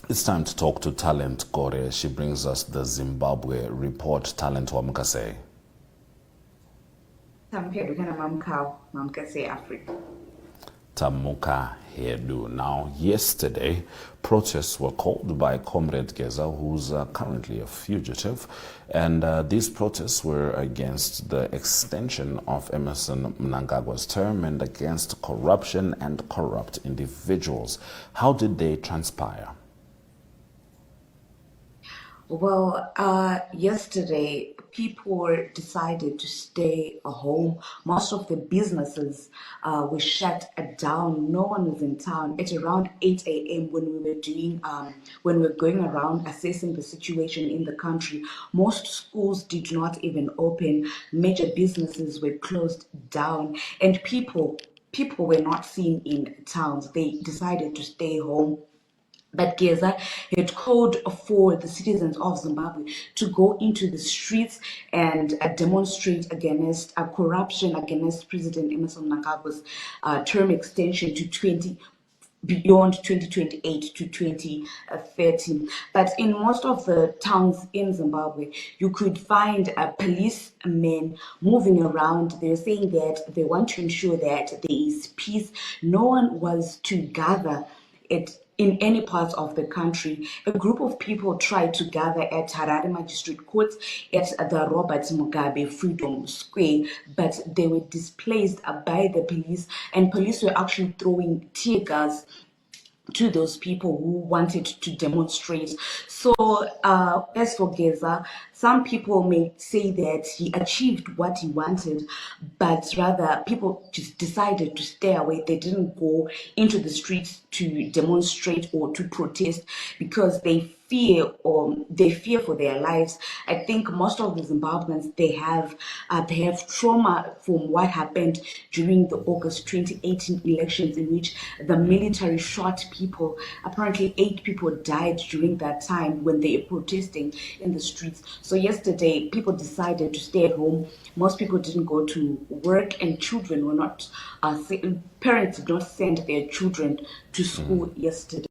It's time to talk to Talent Gore. She brings us the Zimbabwe report. Talent Wamkase. Tamuka Hedu. Now, yesterday, protests were called by Comrade Geza, who's currently a fugitive, and these protests were against the extension of Emerson Mnangagwa's term and against corruption and corrupt individuals. How did they transpire? Well, yesterday people decided to stay home. Most of the businesses were shut down. No one was in town. At around 8 a.m. when we were going around assessing the situation in the country, most schools did not even open. Major businesses were closed down, and people were not seen in towns. They decided to stay home. But Geza had called for the citizens of Zimbabwe to go into the streets and demonstrate against corruption, against President Emerson Mnangagwa's term extension to beyond 2028 to 2030. But in most of the towns in Zimbabwe, you could find policemen moving around. They're saying that they want to ensure that there is peace. No one was to gather in any parts of the country. A group of people tried to gather at Harare Magistrate Court at the Robert Mugabe Freedom Square, but they were displaced by the police, and police were actually throwing tear gas to those people who wanted to demonstrate. So as for Geza, some people may say that he achieved what he wanted, but rather people just decided to stay away. They didn't go into the streets to demonstrate or to protest because they fear for their lives. I think most of the Zimbabweans, they have trauma from what happened during the August 2018 elections, in which the military shot people. Apparently 8 people died during that time when they were protesting in the streets. So yesterday people decided to stay at home. Most people didn't go to work, and children were not parents did not send their children to school yesterday.